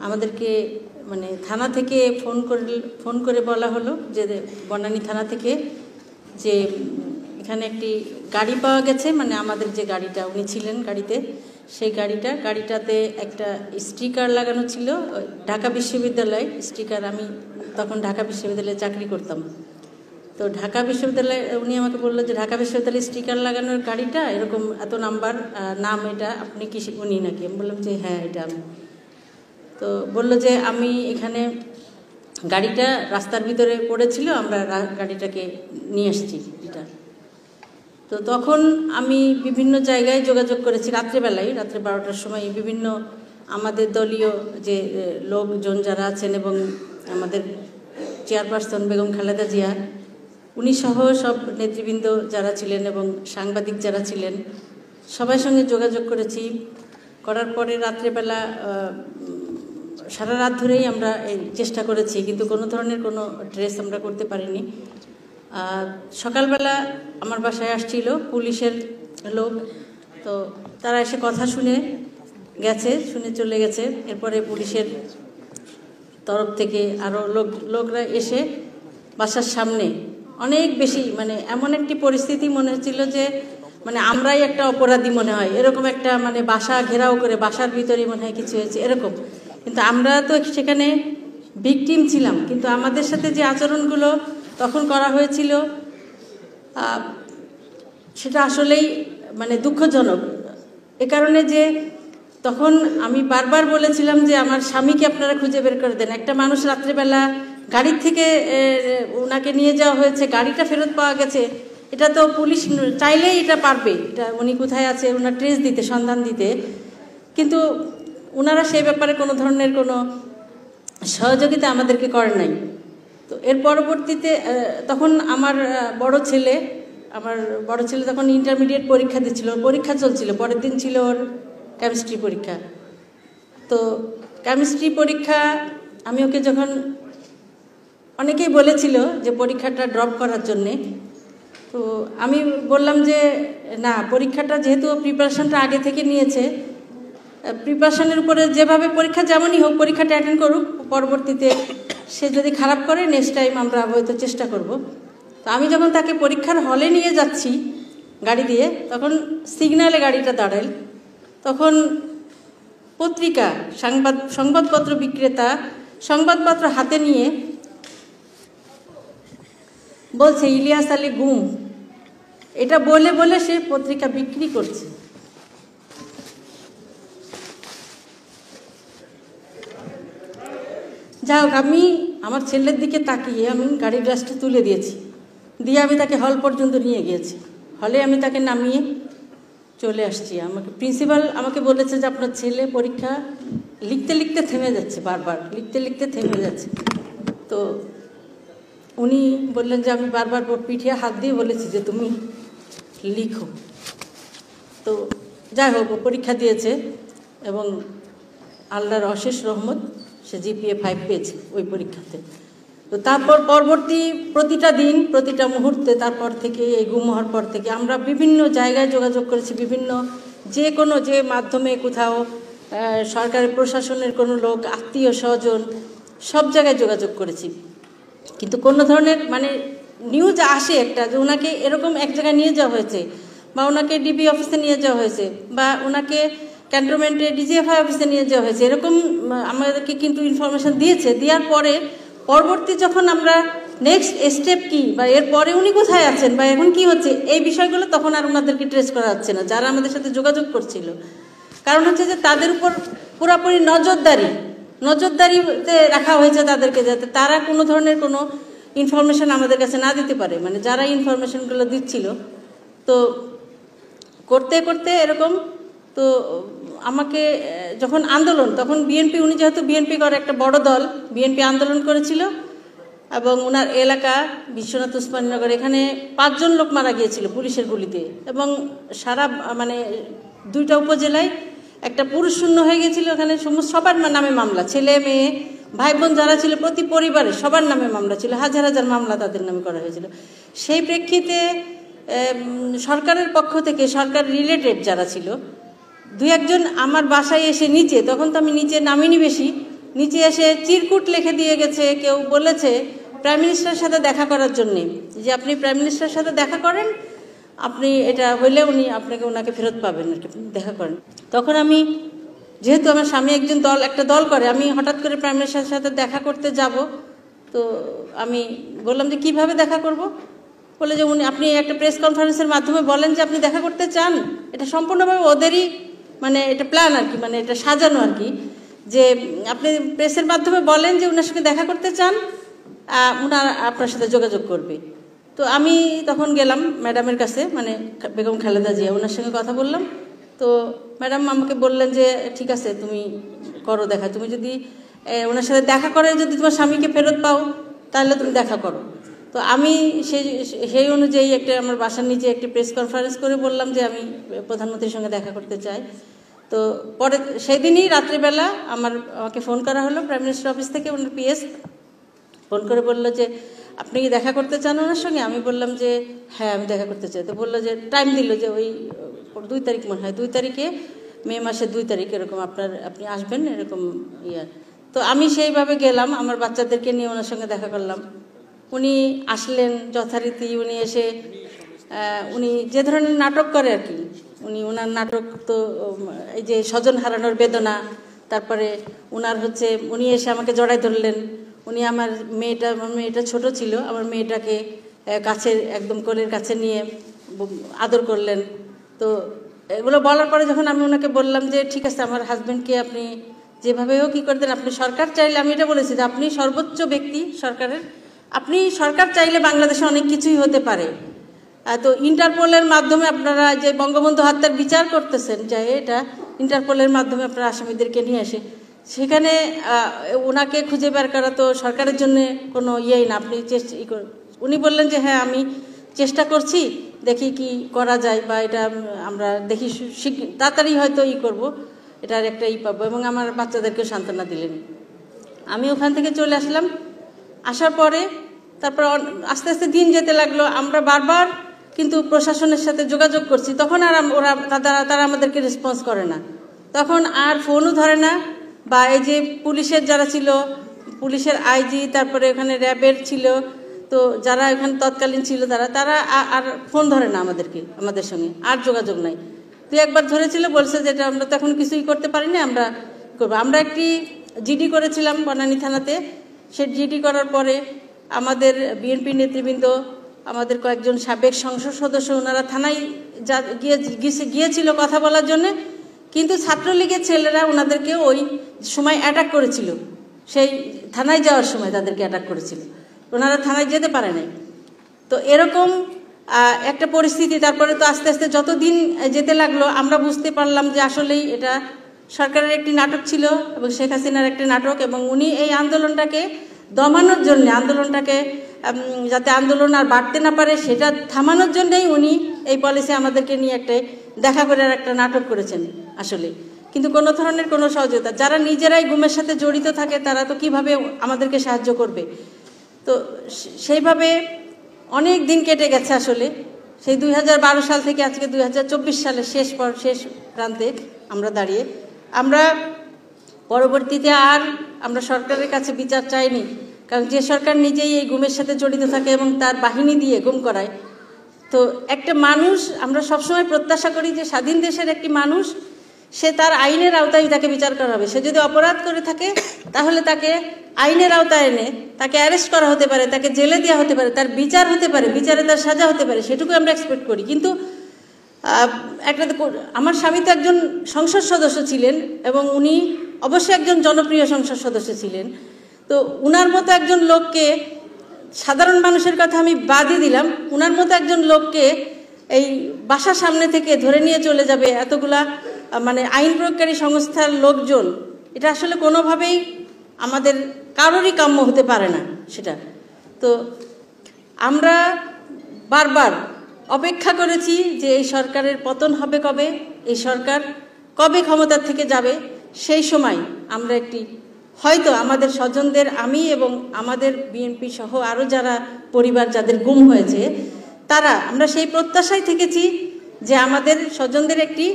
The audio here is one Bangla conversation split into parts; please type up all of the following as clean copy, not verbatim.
আমাদেরকে মানে থানা থেকে ফোন করে বলা হলো যে বনানী থানা থেকে যে এখানে একটি গাড়ি পাওয়া গেছে, মানে আমাদের যে গাড়িটা উনি ছিলেন গাড়িতে, সেই গাড়িটাতে একটা স্টিকার লাগানো ছিল ঢাকা বিশ্ববিদ্যালয় স্টিকার। আমি তখন ঢাকা বিশ্ববিদ্যালয়ে চাকরি করতাম, তো ঢাকা বিশ্ববিদ্যালয়ে উনি আমাকে বললো যে ঢাকা বিশ্ববিদ্যালয়ে স্টিকার লাগানোর গাড়িটা এরকম এত নাম্বার নাম, এটা আপনি কি উনি নাকি? আমি বললাম যে হ্যাঁ এটা আমি। তো বললো যে আমি এখানে গাড়িটা রাস্তার ভিতরে পড়েছিল, আমরা গাড়িটাকে নিয়ে এসেছি এটা। তো তখন আমি বিভিন্ন জায়গায় যোগাযোগ করেছি রাত্রে 12টার সময় বিভিন্ন আমাদের দলীয় যে লোকজন যারা আছেন এবং আমাদের চেয়ারপারসন বেগম খালেদা জিয়া উনি সহ সব নেতৃবৃন্দ যারা ছিলেন এবং সাংবাদিক যারা ছিলেন সবার সঙ্গে যোগাযোগ করেছি। করার পরে রাত্রেবেলা সারা রাত ধরেই আমরা চেষ্টা করেছি, কিন্তু কোনো ধরনের কোনো ট্রেস আমরা করতে পারিনি। সকালবেলা আমার বাসায় আসছিল পুলিশের লোক, তো তারা এসে কথা শুনে চলে গেছে। এরপরে পুলিশের তরফ থেকে আরও লোকরা এসে বাসার সামনে অনেক বেশি, মানে এমন একটি পরিস্থিতি মনে হচ্ছিল যে মানে আমরাই একটা অপরাধী মনে হয়, এরকম একটা মানে বাসা ঘেরাও করে বাসার ভিতরে মনে হয় কিছু হয়েছে এরকম। কিন্তু আমরা তো সেখানে ভিকটিম ছিলাম, কিন্তু আমাদের সাথে যে আচরণগুলো তখন করা হয়েছিল সেটা আসলেই মানে দুঃখজনক। এ কারণে যে তখন আমি বারবার বলেছিলাম যে আমার স্বামীকে আপনারা খুঁজে বের করে দেন। একটা মানুষ রাত্রেবেলা গাড়ির থেকে ওনাকে নিয়ে যাওয়া হয়েছে, গাড়িটা ফেরত পাওয়া গেছে, এটা তো পুলিশ চাইলেই এটা পারবে, এটা উনি কোথায় আছে ওনার ট্রেস দিতে, সন্ধান দিতে, কিন্তু ওনারা সেই ব্যাপারে কোনো ধরনের কোনো সহযোগিতা আমাদেরকে করেন নাই। তো এর পরবর্তীতে তখন আমার বড় ছেলে তখন ইন্টারমিডিয়েট পরীক্ষা দিচ্ছিল, পরীক্ষা চলছিল, পরের দিন ছিল ওর কেমিস্ট্রি পরীক্ষা। তো কেমিস্ট্রি পরীক্ষা আমি ওকে যখন, অনেকেই বলেছিল যে পরীক্ষাটা ড্রপ করার জন্যে, তো আমি বললাম যে না, পরীক্ষাটা যেহেতু প্রিপারেশনটা আগে থেকে নিয়েছে, প্রিপারেশনের উপরে যেভাবে পরীক্ষা যেমনই হোক পরীক্ষাটা অ্যাটেন্ড করুক, পরবর্তীতে সে যদি খারাপ করে নেক্সট টাইম আমরা হয়তো চেষ্টা করব। তো আমি যখন তাকে পরীক্ষার হলে নিয়ে যাচ্ছি গাড়ি দিয়ে, তখন সিগন্যালে গাড়িটা দাঁড়াল, তখন পত্রিকা সংবাদপত্র বিক্রেতা সংবাদপত্র হাতে নিয়ে বলছে ইলিয়াস আলী গুম, এটা বলে বলে সে পত্রিকা বিক্রি করছে। যাই হোক, আমি আমার ছেলের দিকে তাকিয়ে আমি গাড়ির গ্লাসটা তুলে দিয়েছি, দিয়ে আমি তাকে হল পর্যন্ত নিয়ে গিয়েছি। হলে আমি তাকে নামিয়ে চলে আসছি। আমাকে প্রিন্সিপাল আমাকে বলেছে যে আপনার ছেলে পরীক্ষা লিখতে লিখতে থেমে যাচ্ছে, বারবার লিখতে লিখতে থেমে যাচ্ছে। তো উনি বললেন যে আমি বারবার পিঠে হাত দিয়ে বলেছি যে তুমি লিখো। তো যাই হোক, পরীক্ষা দিয়েছে এবং আল্লাহর অশেষ রহমত সে জিপিএ 5 পেয়েছে ওই পরীক্ষাতে। তো তারপর পরবর্তী প্রতিটা দিন প্রতিটা মুহূর্তে তারপর থেকে এই গুম হওয়ার পর থেকে আমরা বিভিন্ন জায়গায় যোগাযোগ করেছি, বিভিন্ন যে মাধ্যমে কোথাও সরকারি প্রশাসনের কোনো লোক, আত্মীয় স্বজন, সব জায়গায় যোগাযোগ করেছি, কিন্তু কোনো ধরনের মানে নিউজ আসে একটা যে ওনাকে এরকম এক জায়গায় নিয়ে যাওয়া হয়েছে, বা ওনাকে ডিবি অফিসে নিয়ে যাওয়া হয়েছে, বা ওনাকে ক্যান্টনমেন্টে ডিজিএফআই অফিসে নিয়ে যাওয়া হয়েছে, এরকম আমাদেরকে কিন্তু ইনফরমেশন দিয়েছে। দেওয়ার পরে পরবর্তী যখন আমরা নেক্সট স্টেপ কি, বা এরপরে উনি কোথায় আছেন বা এখন কি হচ্ছে, এই বিষয়গুলো তখন আর ওনাদেরকে ট্রেস করা যাচ্ছে না যারা আমাদের সাথে যোগাযোগ করছিল। কারণ হচ্ছে যে তাদের উপর পুরোপুরি নজরদারিতে রাখা হয়েছে তাদেরকে, যাতে তারা কোনো ধরনের কোনো ইনফরমেশন আমাদের কাছে না দিতে পারে, মানে যারা ইনফরমেশনগুলো দিচ্ছিল। তো করতে করতে এরকম, তো আমাকে যখন আন্দোলন, তখন বিএনপি, উনি যেহেতু বিএনপি করে একটা বড় দল, বিএনপি আন্দোলন করেছিল এবং ওনার এলাকা বিশ্বনাথ উসমানীনগর, এখানে 5 জন লোক মারা গিয়েছিল পুলিশের গুলিতে, এবং সারা মানে 2টা উপজেলায় একটা পুরুষ শূন্য হয়ে গিয়েছিল। এখানে সবার নামে মামলা, ছেলে মেয়ে ভাই বোন যারা ছিল প্রতি পরিবারে সবার নামে মামলা ছিল, হাজার হাজার মামলা তাদের নামে করা হয়েছিল। সেই প্রেক্ষিতে সরকারের পক্ষ থেকে, সরকার রিলেটেড যারা ছিল 2-1 জন আমার বাসায় এসে নিচে, তখন তো আমি নিচে নামিনি বেশি, নিচে এসে চিরকুট লিখে দিয়ে গেছে, কেউ বলেছে প্রাইম মিনিস্টারের সাথে দেখা করার জন্যে, যে আপনি প্রাইম মিনিস্টারের সাথে দেখা করেন, আপনি এটা হইলে উনি আপনাকে ওনাকে ফেরত পাবেন আর কি, দেখা করেন। তখন আমি, যেহেতু আমার স্বামী একটা দল করে, আমি হঠাৎ করে প্রাইম মিনিস্টারের সাথে দেখা করতে যাব, তো আমি বললাম যে কিভাবে দেখা করব। বলে যে আপনি একটা প্রেস কনফারেন্সের মাধ্যমে বলেন যে আপনি দেখা করতে চান। এটা সম্পূর্ণভাবে ওদেরই মানে এটা প্ল্যান আর কি, মানে এটা সাজানো আর কি, যে আপনি প্রেসের মাধ্যমে বলেন যে ওনার সঙ্গে দেখা করতে চান, ওনার আপনার সাথে যোগাযোগ করবে। তো আমি তখন গেলাম ম্যাডামের কাছে, মানে বেগম খালেদা জিয়া, ওনার সঙ্গে কথা বললাম। তো ম্যাডাম আমাকে বললেন যে ঠিক আছে, তুমি করো দেখা, তুমি যদি ওনার সাথে দেখা করে যদি তোমার স্বামীকে ফেরত পাও তাহলে তুমি দেখা করো। তো আমি সেই অনুযায়ী আমার বাসার নিচে একটি প্রেস কনফারেন্স করে বললাম যে আমি প্রধানমন্ত্রীর সঙ্গে দেখা করতে চাই। তো পরে সেই দিনই রাত্রিবেলা আমাকে ফোন করা হলো প্রাইম মিনিস্টার অফিস থেকে, ওনার পিএস ফোন করে বললো যে আপনি কি দেখা করতে চান ওনার সঙ্গে? আমি বললাম যে হ্যাঁ আমি দেখা করতে চাই। তো বললো যে টাইম দিল যে ওই 2 তারিখ মনে হয়, 2 তারিখে মে মাসের 2 তারিখ এরকম আপনি আসবেন এরকম ইয়ে। তো আমি সেইভাবে গেলাম, আমার বাচ্চাদেরকে নিয়ে ওনার সঙ্গে দেখা করলাম। উনি আসলেন যথারীতি, উনি এসে উনি যে ধরনের নাটক করে আর কি, ওনার নাটক তো এই যে স্বজন হারানোর বেদনা, তারপরে উনি এসে আমাকে জড়াই ধরলেন। উনি আমার মেয়েটা ছোট ছিল, আমার মেয়েটাকে কাছে একদম কোলের কাছে নিয়ে আদর করলেন। তো এগুলো বলার পরে যখন আমি ওনাকে বললাম যে ঠিক আছে, আমার হাজব্যান্ডকে আপনি যেভাবে হোক কী করে দেন, আপনি সরকার চাইলে, আমি এটা বলেছি যে আপনি সর্বোচ্চ ব্যক্তি সরকারের, আপনি সরকার চাইলে বাংলাদেশে অনেক কিছুই হতে পারে। তো ইন্টারপোলের মাধ্যমে আপনারা যে বঙ্গবন্ধু হত্যার বিচার করতেছেন, যে এটা ইন্টারপোলের মাধ্যমে আপনারা আসামিদেরকে নিয়ে আসে, সেখানে ওনাকে খুঁজে বের করা তো সরকারের জন্য কোনো ইয়েই না। আপনি উনি বললেন যে হ্যাঁ আমি চেষ্টা করছি, দেখি কি করা যায়, বা এটা আমরা দেখি তাড়াতাড়ি হয়তো করব, এটার একটা পাবো। এবং আমার বাচ্চাদেরকে সান্ত্বনা দিলেন। আমি ওখান থেকে চলে আসলাম। আসার পরে তারপর আস্তে আস্তে দিন যেতে লাগলো, আমরা বারবার কিন্তু প্রশাসনের সাথে যোগাযোগ করছি, তখন আর তারা আমাদেরকে রেসপন্স করে না, তখন আর ফোনও ধরে না। বা এই যে পুলিশের যারা ছিল, পুলিশের আইজি, তারপরে ওখানে র্যাবের ছিল, তো যারা এখানে তৎকালীন ছিল তারা আর ফোন ধরে না আমাদের সঙ্গে, আর যোগাযোগ নাই। 2 একবার ধরেছিল, বলছে যে আমরা তো এখন কিছুই করতে পারি না, আমরা করবো। আমরা একটি জিডি করেছিলাম বনানী থানাতে। সে জিডি করার পরে আমাদের বিএনপি নেতৃবৃন্দ, আমাদের কয়েকজন সাবেক সংসদ সদস্য, ওনারা থানায় গিয়েছিল কথা বলার জন্যে, কিন্তু ছাত্রলীগের ছেলেরা ওনাদেরকে ওই সময় অ্যাটাক করেছিল। সেই থানায় যাওয়ার সময় তাদেরকে অ্যাটাক করেছিল, ওনারা থানায় যেতে পারে নাই। তো এরকম একটা পরিস্থিতি। তারপরে তো আস্তে আস্তে যত দিন যেতে লাগলো, আমরা বুঝতে পারলাম যে আসলেই এটা সরকারের একটি নাটক ছিল এবং শেখ হাসিনার একটি নাটক। এবং উনি এই আন্দোলনটাকে দমানোর জন্য, আন্দোলনটাকে যাতে আন্দোলন আর বাড়তে না পারে সেটা থামানোর জন্যই উনি এই পলিসি আমাদেরকে নিয়ে দেখা করে একটা নাটক করেছেন আসলে। কিন্তু কোনো ধরনের কোনো সহযোগিতা, যারা নিজেরাই গুমের সাথে জড়িত থাকে তারা তো কিভাবে আমাদেরকে সাহায্য করবে। তো সেইভাবে অনেক দিন কেটে গেছে আসলে। সেই 2012 সাল থেকে আজকে 2024 সালের শেষ প্রান্তে আমরা দাঁড়িয়ে। আমরা পরবর্তীতে আর আমরা সরকারের কাছে বিচার চাইনি, কারণ যে সরকার নিজেই এই গুমের সাথে জড়িত থাকে এবং তার বাহিনী দিয়ে গুম করায়। তো একটা মানুষ, আমরা সবসময় প্রত্যাশা করি যে স্বাধীন দেশের একটি মানুষ, সে তার আইনের আওতায় তাকে বিচার করা হবে। সে যদি অপরাধ করে থাকে তাহলে তাকে আইনের আওতায় এনে তাকে অ্যারেস্ট করা হতে পারে, তাকে জেলে দেওয়া হতে পারে, তার বিচার হতে পারে, বিচারে তার সাজা হতে পারে, সেটুকু আমরা এক্সপেক্ট করি। কিন্তু আমার স্বামী তো একজন সংসদ সদস্য ছিলেন এবং উনি অবশ্যই একজন জনপ্রিয় সংসদ সদস্য ছিলেন। তো উনার মতো একজন লোককে, সাধারণ মানুষের কথা আমি বাদই দিলাম, উনার মতো একজন লোককে এই বাসার সামনে থেকে ধরে নিয়ে চলে যাবে এতগুলা মানে আইন প্রয়োগকারী সংস্থার লোকজন, এটা আসলে কোনোভাবেই আমাদের কারোরই কাম্য হতে পারে না সেটা। তো আমরা বারবার অপেক্ষা করেছি যে এই সরকারের পতন হবে কবে, এই সরকার কবে ক্ষমতার থেকে যাবে। সেই সময় আমরা হয়তো আমাদের স্বজনদের, আমি এবং আমাদের বিএনপি সহ আরও যারা পরিবার যাদের গুম হয়েছে, আমরা সেই প্রত্যাশায় থেকেছি যে আমাদের স্বজনদের একটি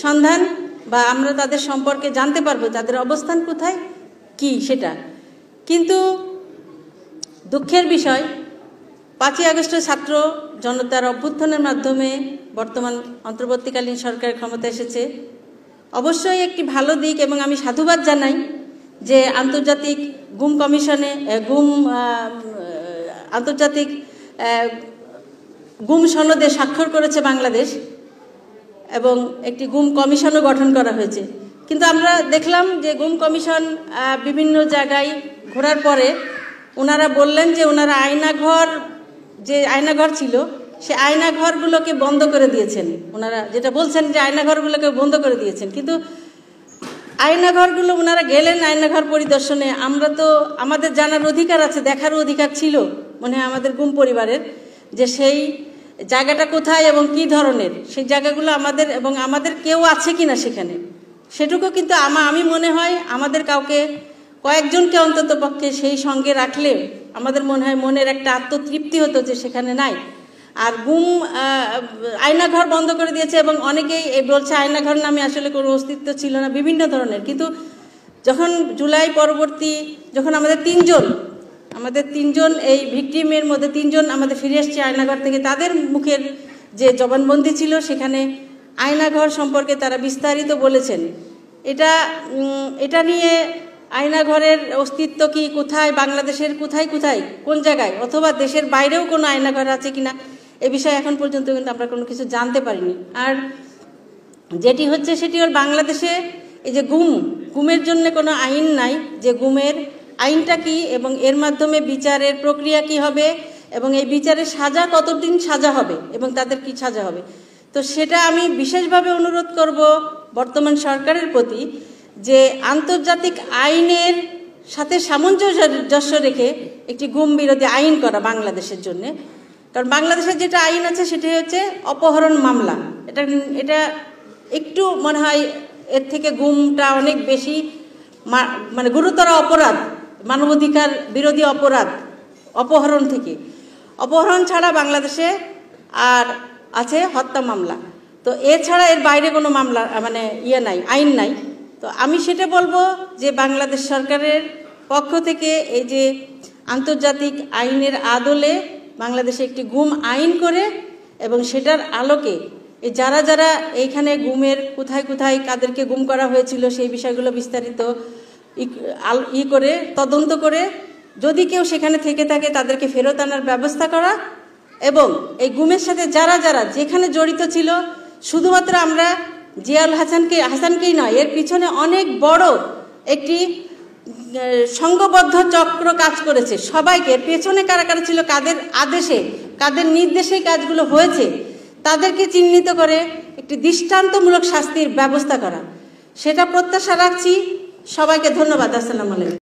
সন্ধান বা আমরা তাদের সম্পর্কে জানতে পারবো, তাদের অবস্থান কোথায়, কি সেটা। কিন্তু দুঃখের বিষয় 5ই আগস্টের ছাত্র জনতার অভ্যুত্থানের মাধ্যমে বর্তমান অন্তর্বর্তীকালীন সরকার ক্ষমতা এসেছে। অবশ্যই একটি ভালো দিক, এবং আমি সাধুবাদ জানাই যে আন্তর্জাতিক গুম কমিশনে আন্তর্জাতিক গুম সনদে স্বাক্ষর করেছে বাংলাদেশ, এবং একটি গুম কমিশনও গঠন করা হয়েছে। কিন্তু আমরা দেখলাম যে গুম কমিশন বিভিন্ন জায়গায় ঘোরার পরে ওনারা বললেন যে ওনারা আয়নাঘর ছিল সে আয়নাঘরগুলোকে বন্ধ করে দিয়েছেন। ওনারা যেটা বলছেন যে আয়নাঘরগুলোকে বন্ধ করে দিয়েছেন, কিন্তু আয়নাঘরগুলো ওনারা গেলেন আয়নাঘর পরিদর্শনে। আমরা তো আমাদের জানার অধিকার আছে, দেখারও অধিকার ছিল মনে হয় আমাদের গুম পরিবারের, যে সেই জায়গাটা কোথায় এবং কি ধরনের, সেই জায়গাগুলো আমাদের কেউ আছে কিনা সেখানে, সেটুকু কিন্তু আমি মনে হয় আমাদের কাউকে কয়েকজনকে অন্তত পক্ষে সেই সঙ্গে রাখলে আমাদের মনে হয় মনের একটা আত্মতৃপ্তি হতো যে সেখানে নাই। আর আয়নাঘর বন্ধ করে দিয়েছে, এবং অনেকেই বলছে আয়নাঘর নামে আসলে কোনো অস্তিত্ব ছিল না, বিভিন্ন ধরনের। কিন্তু যখন জুলাই পরবর্তী যখন আমাদের তিনজন এই ভিকটিমের মধ্যে 3 জন আমাদের ফিরে এসছে আয়নাঘর থেকে, তাদের মুখের যে জবানবন্দি ছিল সেখানে আয়নাঘর সম্পর্কে তারা বিস্তারিত বলেছেন। এটা নিয়ে আয়নাঘরের অস্তিত্ব কি, কোথায় বাংলাদেশের কোথায় কোন জায়গায়, অথবা দেশের বাইরেও কোনো আয়নাঘর আছে কিনা, এ বিষয়ে এখন পর্যন্ত কিন্তু আমরা কোনো কিছু জানতে পারিনি। আর যেটি হচ্ছে সেটি হল বাংলাদেশে এই যে গুমের জন্য কোনো আইন নাই, যে গুমের আইনটা কি এবং এর মাধ্যমে বিচারের প্রক্রিয়া কি হবে, এবং এই বিচারের সাজা কতদিন সাজা হবে এবং তাদের কি সাজা হবে। তো সেটা আমি বিশেষভাবে অনুরোধ করব বর্তমান সরকারের প্রতি, যে আন্তর্জাতিক আইনের সাথে সামঞ্জস্য রেখে একটি গুম বিরোধী আইন করা বাংলাদেশের জন্য। কারণ বাংলাদেশের যেটা আইন আছে সেটি হচ্ছে অপহরণ মামলা। এটা একটু মনে হয় এর থেকে গুমটা অনেক বেশি মানে গুরুতর অপরাধ, মানবাধিকার বিরোধী অপরাধ অপহরণ থেকে। অপহরণ ছাড়া বাংলাদেশে আর আছে হত্যা মামলা। তো এছাড়া এর বাইরে কোনো মামলা আইন নাই। তো আমি সেটা বলবো যে বাংলাদেশ সরকারের পক্ষ থেকে এই যে আন্তর্জাতিক আইনের আদলে বাংলাদেশে একটি গুম আইন করে, এবং সেটার আলোকে যারা এইখানে গুমের কোথায় কাদেরকে গুম করা হয়েছিল সেই বিষয়গুলো বিস্তারিত করে তদন্ত করে, যদি কেউ সেখানে থেকে থাকে তাদেরকে ফেরত আনার ব্যবস্থা করা, এবং এই গুমের সাথে যারা যেখানে জড়িত ছিল, শুধুমাত্র আমরা জিয়াউল হাসানকেই নয়, এর পিছনে অনেক বড় একটি সংঘবদ্ধ চক্র কাজ করেছে। সবাইকে এর পেছনে কারা ছিল, কাদের আদেশে কাদের নির্দেশে কাজগুলো হয়েছে, তাদেরকে চিহ্নিত করে একটি দৃষ্টান্তমূলক শাস্তির ব্যবস্থা করা, সেটা প্রত্যাশা রাখছি। সবাইকে ধন্যবাদ। আসসালামু আলাইকুম।